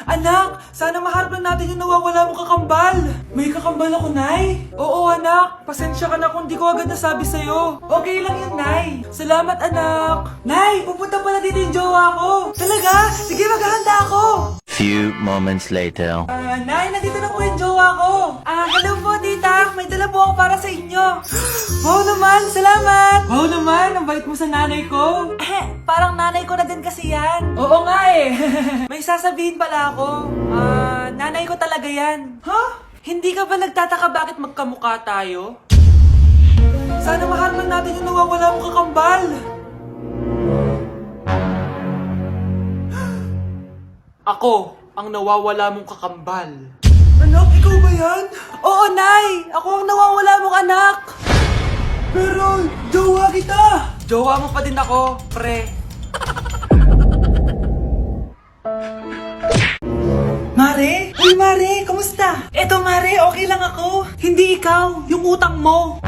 Anak, sana maharap lang natin yung nawawala mong kakambal. May kakambal ako, Nay. Oo, anak. Pasensya ka na kung di ko agad nasabi sa'yo. Okay lang yun, Nay. Salamat, anak. Nay, pupunta pala dito yung jowa ko. Talaga? Sige, maghahanda ako. Few moments later. Nay, nandito na po yung jowa ko. Hello po, tita. May dala po ako para sa inyo. Wow naman, salamat. Wow naman, ang bait mo sa nanay ko. Parang nanay ko na din kasi yan. Oo nga eh. May sasabihin pala ako. Nanay ko talaga yan. Hindi ka ba nagtataka bakit magkamukha tayo? Sana maharap lang natin yung nawawala mong kakambal. Ako, ang nawawala mong kakambal. Anak, ikaw ba yan? Oo, Nay! Ako ang nawawala mong anak! Pero, jowa kita! Jowa mo pa din ako, pre. Mare? Uy, Mare! Kamusta? Eto, Mare, okay lang ako. Hindi ikaw, yung utang mo.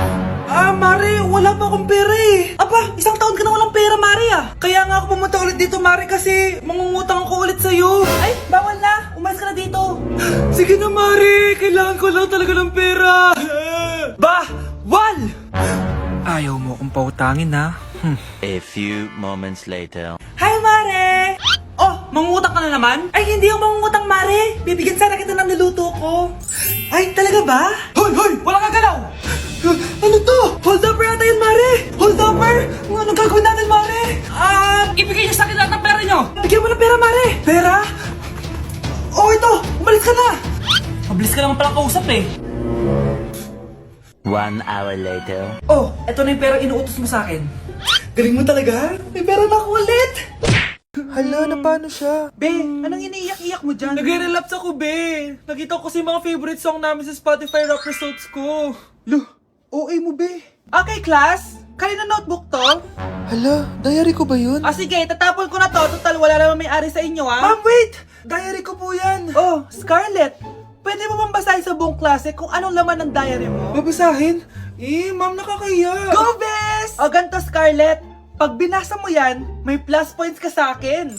Mare, wala pa akong pera eh. Aba, isang taon ka na walang pera, Mare Kaya nga ako pumunta ulit dito, Mare, kasi mangungutang ako ulit sa'yo. Ay, bawal na. Umalis ka na dito. Sige na, Mare. Kailangan ko lang talaga ng pera. Bawal! Ayaw mo akong pautangin, ha? A few moments later. Hi, Mare! Oh, mangungutang ka na naman? Ay, hindi ako mangungutang, Mare. Bibigyan sana kita ng niluto ko. Ay, talaga ba? Hoy! Wala kang galaw! Ano to? Hold upper yata yun, Mare! Hold upper? Anong gagawin natin, Mare? Ibigay niyo sa akin lahat ng pera niyo! Bigyan mo ng pera, Mare! Pera? Oh, ito! Umalis ka na! Mabilis ka naman palang kausap eh. 1 hour later. Oh, eto na yung pera inuutos mo sa akin. Galing mo talaga? May pera na ako ulit! Hala, na paano siya? Be, anong iniiyak-iyak mo dyan? Nagre-relapse ako, Be. Nakita ko kasi mga favorite song namin sa Spotify rap results ko. Loh, OA mo, Be. Okay, class. Kanina notebook to? Hala, diary ko ba yun? Sige, tatapon ko na to. Total, wala naman may-ari sa inyo, ha? Ma'am, wait! Diary ko po yan. Oh, Scarlett. Pwede mo bang basahin sa buong klase kung anong laman ng diary mo? Babasahin? Ma'am, nakakahiya. Go, Bes! O, ganito, Scarlett. Pag binasa mo yan, may plus points ka sa akin.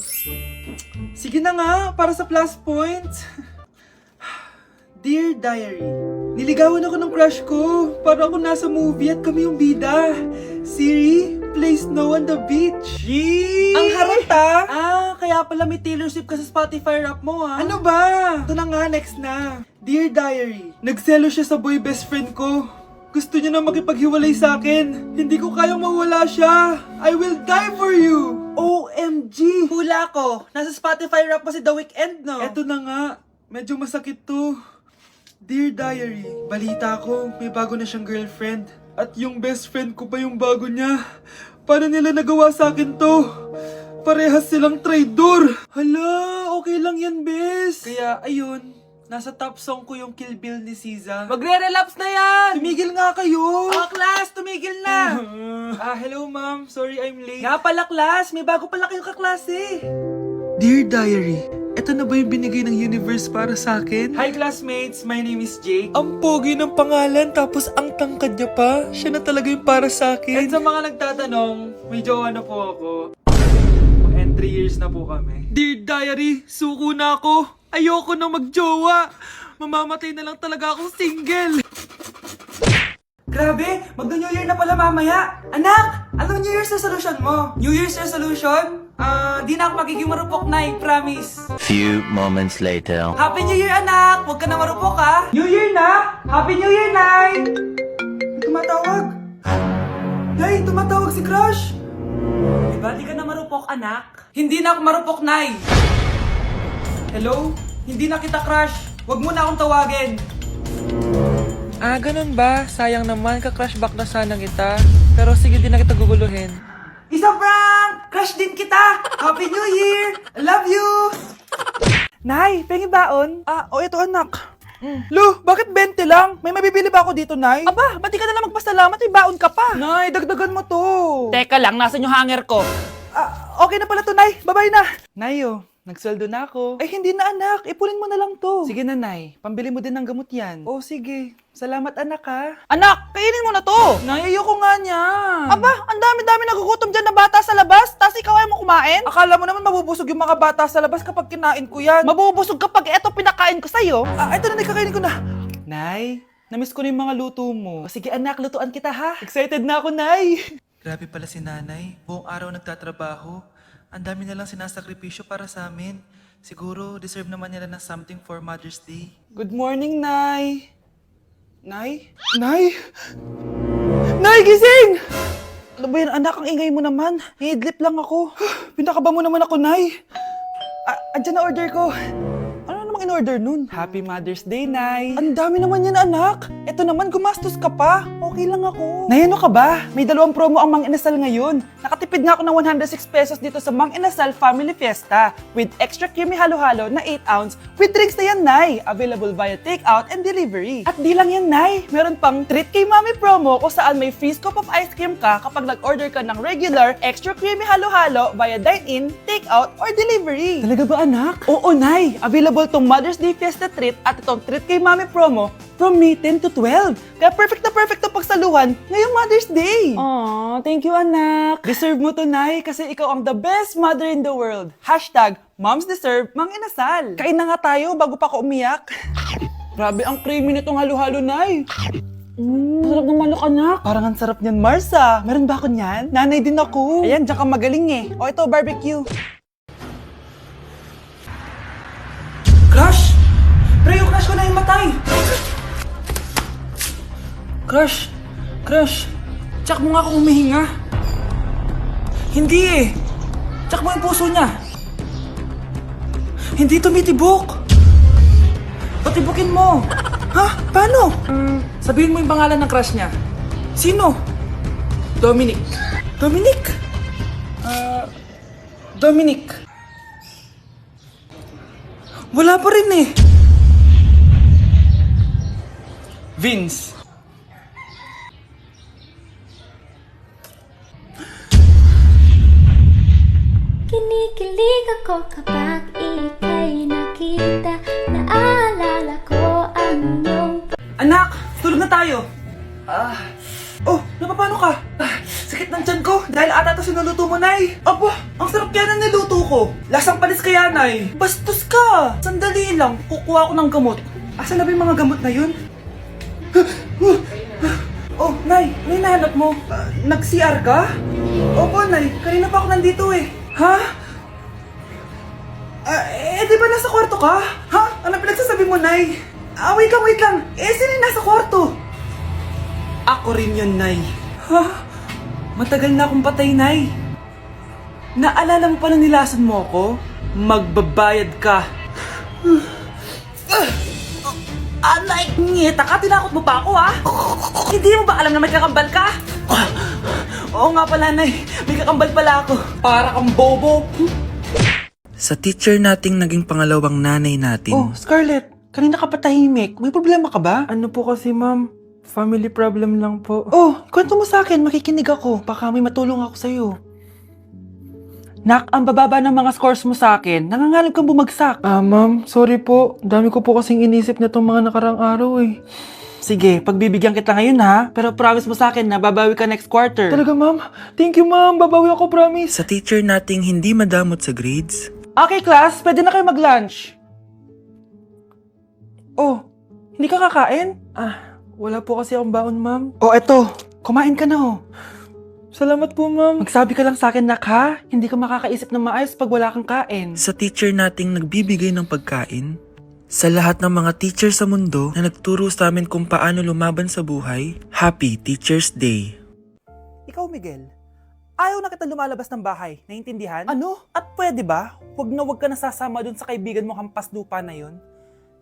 Sige na nga, para sa plus points. Dear Diary, Niligawan ako ng crush ko. Para ako nasa movie at kami yung bida. Siri, play Snow on the Beach. Yee! Ang harap ta! Kaya pala may Taylor Swift ka sa Spotify rap mo, ha? Ano ba? Ito na nga, next na. Dear Diary, nagselo siya sa boy best friend ko. Gusto niya na makipaghiwalay sa akin. Hindi ko kayang mawala siya. I will die for you. OMG! Hula ko! Nasa Spotify rap mo si The Weeknd, no? Eto na nga, medyo masakit to. Dear Diary, balita ko, may bago na siyang girlfriend. At yung best friend ko pa yung bago niya. Paano nila nagawa sa akin to? Parehas silang traitor. Hala, okay lang yan, bes. Kaya, ayun, nasa top song ko yung Kill Bill ni SZA. Magre-relapse na yan! Tumigil nga kayo! Class! Tumigil na! Hello ma'am, sorry I'm late. Nga pala, class! May bago pala kayong kaklase! Dear Diary, eto na ba yung binigay ng universe para sa akin? Hi, classmates! My name is Jake. Ang pogi ng pangalan, tapos ang tangkad niya pa. Siya na talaga yung para sa At akin. sa mga nagtatanong, may jowa na po ako. And 3 years na po kami. Dear Diary, suko na ako. Ayoko na magjowa. Mamamatay na lang talaga akong single. Grabe! Magno-New Year na pala mamaya! Anak! Anong New Year's resolution mo? New Year's resolution? Di na ako magiging marupok, Nay. Promise. Few moments later. Happy New Year, anak! Huwag ka na marupok, ha? New Year na! Happy New Year, Nay! Tumatawag! Nay, tumatawag si Crush! Diba di ka na marupok, anak? Hindi na ako marupok, Nay! Hello? Hindi na kita crush. Huwag mo na akong tawagin. Ganun ba? Sayang naman, ka-crush back na sana kita. Pero sige, di na kita guguluhin. Isa prank! Crush din kita! Happy New Year! I love you! Nay, pengi baon? Ito anak. Lo, bakit 20 lang? May mabibili ba ako dito, Nay? Aba, ba't di ka na lang magpasalamat? May baon ka pa! Nay, dagdagan mo to. Teka lang, nasan yung hanger ko? Okay na pala to, Nay. Bye-bye na. Nay, Nagsweldo na ako. Ay, hindi na anak. Ipunin mo na lang to. Sige nanay, pambili mo din ng gamot yan. Oh, sige. Salamat anak ha. Anak, kainin mo na to. Nay, ayoko nga niya. Aba, ang dami-dami nagugutom dyan na bata sa labas, tas ikaw ay mo kumain? Akala mo naman mabubusog yung mga bata sa labas kapag kinain ko yan. Mabubusog kapag eto pinakain ko sa'yo. Ito na, kakainin ko na. Nay, namiss ko na yung mga luto mo. O, sige anak, lutuan kita ha. Excited na ako, Nay. Grabe pala si nanay. Buong araw nagtatrabaho. Ang dami na lang sinasakripisyo para sa amin. Siguro, deserve naman nila ng something for Mother's Day. Good morning, Nay. Nay? Nay? Nay, gising! Ano ba yan, anak? Ang ingay mo naman. Hihidlip lang ako. Pinakaba mo naman ako, Nay. Andyan na order ko. Ano namang in-order nun? Happy Mother's Day, Nay. Ang dami naman yan, anak. Ito naman, gumastos ka pa. Okay lang ako. Nay, ano ka ba? May 2 promo ang Mang Inasal ngayon. Nakatipid nga ako ng 106 pesos dito sa Mang Inasal Family Fiesta with extra creamy halo-halo na 8 ounce with drinks na yan, Nay. Available via takeout and delivery. At di lang yan, Nay. Meron pang Treat kay Mami promo kung saan may free scoop of ice cream ka kapag nag-order ka ng regular extra creamy halo-halo via dine-in, takeout, or delivery. Talaga ba, anak? Oo, Nay. Available tong Mother's Day Fiesta Treat at itong Treat kay Mami promo from May 10 to 12. Kaya perfect na pagsaluhan ngayong Mother's Day. Aww, thank you, anak. Deserve mo to, Nay, kasi ikaw ang the best mother in the world. Hashtag, Moms Deserve Mang Inasal. Kain na nga tayo bago pa ako umiyak. Grabe ang creamy nitong halo-halo, Nay. Sarap ng manok, anak. Parang ang sarap niyan, Marsa. Meron ba ako niyan? Nanay din ako. Ayan, diyan ka magaling eh. O ito, barbecue. Crush! Pre, yung crush ko na yung matay! Crush! Crush! Tsak mo nga kung humihinga. Hindi eh! Tsak mo yung puso niya. Hindi tumitibok! Patibukin mo! Ha? Paano? Sabihin mo yung pangalan ng crush niya. Sino? Dominic. Dominic? Dominic. Wala pa rin eh. Vince. Kinikilig ako kapag ika'y nakita. Naalala ko ang iyong Anak, tulog na tayo. Oh, napapano ka? Sakit ng tiyan ko dahil ata ito sinuluto mo, Nay. Aba, ang sarap kaya ng niluto ko. Lasang panis kaya, Nay. Bastos ka. Sandali lang, kukuha ko ng gamot. Asan na ba yung mga gamot na yun? Oh, Nay, may nahanap mo. Nag-CR ka? Opo, Nay. Kanina pa ako nandito eh. Ha? Di ba nasa kwarto ka? Ha? Ano pinagsasabi mo, Nay? Wait lang. Sino yung nasa kwarto? Ako rin yun, Nay. Ha? Matagal na akong patay, Nay. Naalala mo pa na nilason mo ako? Magbabayad ka. Nay, ngita ka, tinakot mo pa ako, ha? Hindi mo ba alam na may kakambal ka? Oo nga pala, Nay. May kakambal pala ako. Para kang bobo. Sa teacher nating naging pangalawang nanay natin. Oh, Scarlett. Kanina ka pa tahimik. May problema ka ba? Ano po kasi, ma'am? Family problem lang po. Oh, kwento mo sa akin. Makikinig ako. Baka may matulong ako sa'yo. Nak, ang bababa ng mga scores mo sa akin. Nangangalib kang bumagsak. Ma'am, sorry po. Dami ko po kasing inisip na itong mga nakarang araw eh. Sige, pagbibigyan kita ngayon ha. Pero promise mo sa akin na babawi ka next quarter. Talaga, ma'am? Thank you, ma'am. Babawi ako, promise. Sa teacher nating hindi madamot sa grades. Okay, class. Pwede na kayo mag-lunch. Oh, hindi ka kakain? Wala po kasi akong baon, ma'am. Oh, eto. Kumain ka na oh. Salamat po, ma'am. Magsabi ka lang sa akin, Nak, ha? Hindi ka makakaisip ng maayos pag wala kang kain. Sa teacher nating nagbibigay ng pagkain. Sa lahat ng mga teacher sa mundo na nagturo sa amin kung paano lumaban sa buhay, Happy Teacher's Day. Ikaw, Miguel, ayaw na kita lumalabas ng bahay. Naiintindihan? Ano? At pwede ba? Huwag ka nasasama dun sa kaibigan mo hampas lupa na yon.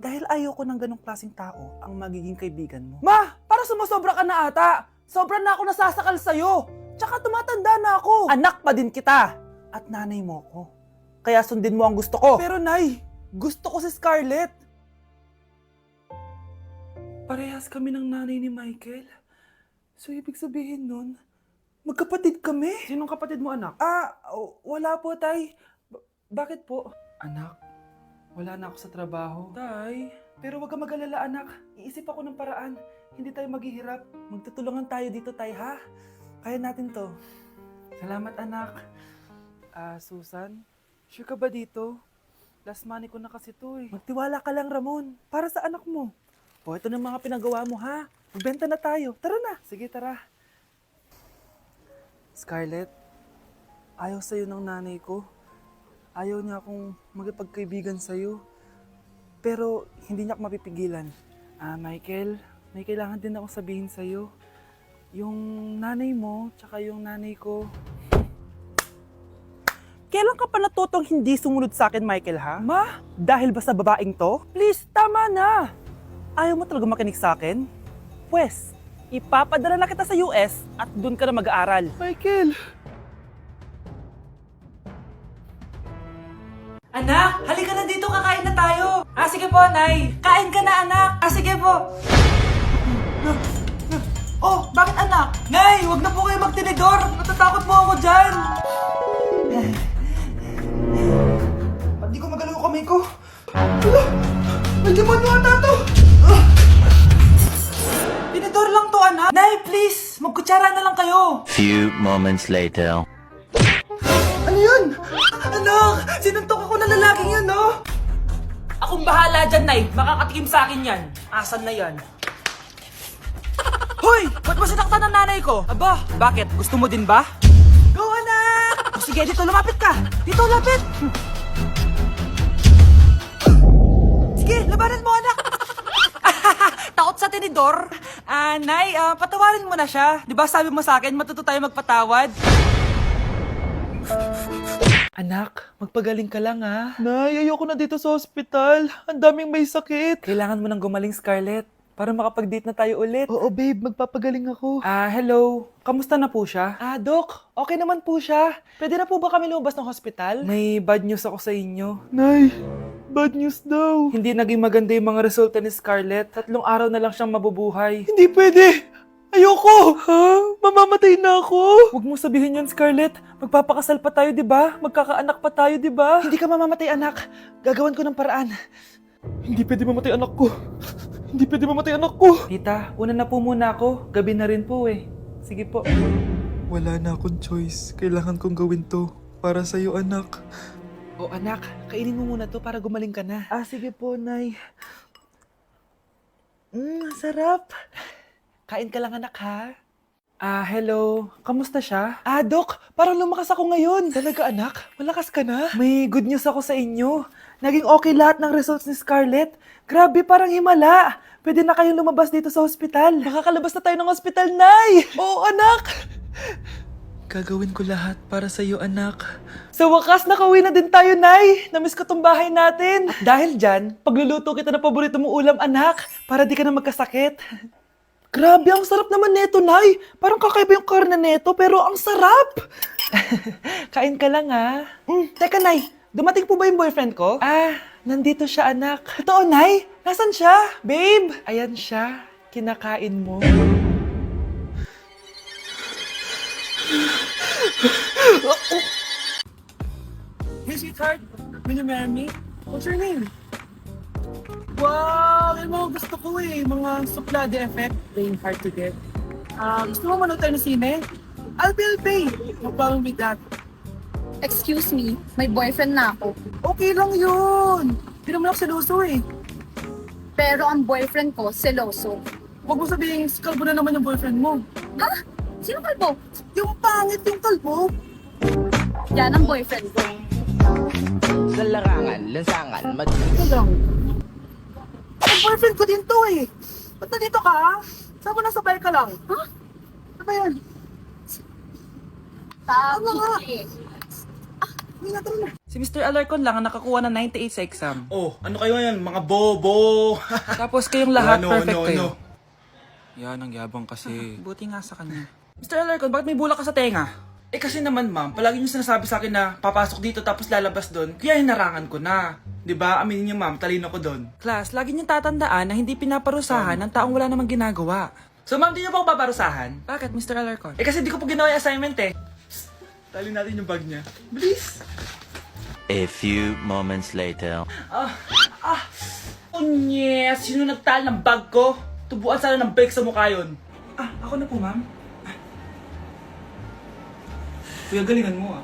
Dahil ayoko ng ganong klaseng tao ang magiging kaibigan mo. Ma! Para sumusobra ka na ata! Sobra na ako nasasakal sa'yo! Tsaka tumatanda na ako! Anak pa din kita! At nanay mo ko. Kaya sundin mo ang gusto ko. Pero Nay, gusto ko si Scarlett. Parehas kami ng nanay ni Michael. So ibig sabihin nun, magkapatid kami? Sinong kapatid mo, anak? Wala po, Tay. Bakit po? Anak, wala na ako sa trabaho. Tay, pero wag kang mag-alala anak. Iisip ako ng paraan. Hindi tayo maghihirap. Magtutulungan tayo dito tay ha. Kaya natin to. Salamat anak. Susan, sure ka ba dito? Last money ko na kasi to eh. Magtiwala ka lang Ramon. Para sa anak mo. O ito na mga pinagawa mo ha. Magbenta na tayo. Tara na. Sige tara. Scarlett, ayaw sa'yo ng nanay ko. Ayaw niya akong magipagkaibigan sa'yo. Pero hindi niya ako mapipigilan. Michael, may kailangan din akong sabihin sa'yo. Yung nanay mo, tsaka yung nanay ko. Kailan ka pa natutong hindi sumunod sa akin, Michael, ha? Ma, dahil ba sa babaeng to? Please, tama na! Ayaw mo talaga makinig sa akin? Pwes, ipapadala na kita sa US at doon ka na mag-aaral. Michael! Anak, halika na dito, kakain na tayo. Sige po, Nay. Kain ka na, anak. Sige po. Oh, bakit anak? Nay, wag na po kayo magtinidor. Natatakot po ako dyan. Hindi ko magalaw ang kamay ko. Hala, may demonyo ata to. Tinidor lang to, anak. Nay, please, magkutsara na lang kayo. Few moments later. Ano yun? Anak, sinuntok ako na lalaking yun, no? Akong bahala dyan, Nay. Makakatikim sa akin yan. Asan na yan? Hoy! Ba't mo sinaktan ng nanay ko? Aba, bakit? Gusto mo din ba? Go, anak! O sige, dito, lumapit ka! Dito, lapit! Sige, labanan mo, anak! Takot sa tinidor? Nay, patawarin mo na siya. Di ba sabi mo sa akin, matuto tayo magpatawad? Anak, magpagaling ka lang ha. Nay, ayoko na dito sa ospital. Ang daming may sakit. Kailangan mo nang gumaling, Scarlett. Para makapag-date na tayo ulit. Oo, babe. Magpapagaling ako. Hello. Kamusta na po siya? Doc. Okay naman po siya. Pwede na po ba kami lumabas ng hospital? May bad news ako sa inyo. Nay, bad news daw. Hindi naging maganda yung mga resulta ni Scarlett. 3 araw na lang siyang mabubuhay. Hindi pwede! Ayoko! Ha? Mamamatay na ako! Huwag mo sabihin yan, Scarlett. Magpapakasal pa tayo, di ba? Magkakaanak pa tayo, di ba? Hindi ka mamamatay, anak. Gagawan ko ng paraan. Hindi pwede mamatay anak ko. Hindi pwede mamatay anak ko. Tita, una na po muna ako. Gabi na rin po eh. Sige po. Wala na akong choice. Kailangan kong gawin to. Para sa'yo, anak. O anak, kainin mo muna to para gumaling ka na. Sige po, Nay. Sarap. Kain ka lang anak ha. Hello. Kamusta siya? Doc, parang lumakas ako ngayon. Talaga anak? Malakas ka na? May good news ako sa inyo. Naging okay lahat ng results ni Scarlett. Grabe, parang himala. Pwede na kayong lumabas dito sa ospital. Makakalabas na tayo ng ospital, Nay! Oo, anak! Gagawin ko lahat para sa iyo, anak. Sa wakas, nakauwi na din tayo, Nay. Namiss ko tong bahay natin. At dahil dyan, pagluluto kita ng paborito mong ulam, anak, para di ka na magkasakit. Grabe, ang sarap naman neto, Nay. Parang kakaiba yung karne neto, pero ang sarap. Kain ka lang, ha? Teka, Nay. Dumating po ba yung boyfriend ko? Nandito siya, anak. Totoo, Nay? Nasaan siya? Babe! Ayan siya. Kinakain mo. Hey, sweetheart. Will you marry me? What's your name? Wow! Yan mga gusto ko eh. Mga suplade effect. Playing hard to get. Gusto mo manood tayo ng sine? I'll pay. No problem with that. Excuse me, may boyfriend na ako. Okay lang yun. Hindi naman ako seloso eh. Pero ang boyfriend ko, seloso. Huwag mo sabihin, kalbo na naman yung boyfriend mo. Ha? Sino kalbo? Yung pangit yung kalbo. Yan ang boyfriend ko. Sa larangan, lansangan, Ito lang. Ang boyfriend ko din to eh. Ba't nandito ka? Saan mo nasabay ka lang? Ha? Ano ba yan? Tama nga. Si Mr. Alarcon lang ang nakakuha ng 98 sa exam. Oh, ano kayo yan? Mga bobo! Tapos kayong lahat Ano, perfect ano, kayo. Yan, ang yabang kasi. Buti nga sa kanya. Mr. Alarcon, bakit may bulak ka sa tenga? Kasi naman ma'am, palagi niyo sinasabi sa akin na papasok dito tapos lalabas doon, kaya hinarangan ko na. 'Di ba? Aminin niyo ma'am, talino ko doon. Class, lagi niyong tatandaan na hindi pinaparusahan ng taong wala namang ginagawa. So ma'am, di niyo ba ako paparusahan? Bakit, Mr. Alarcon? Kasi di ko po ginawa yung assignment eh. Tali natin yung bag niya. Bilis! A few moments later. Unyes! Sino nagtal ng bag ko? Tubuan sana ng bike sa mukha yun. Ako na po, ma'am. Kuya, galingan mo ah.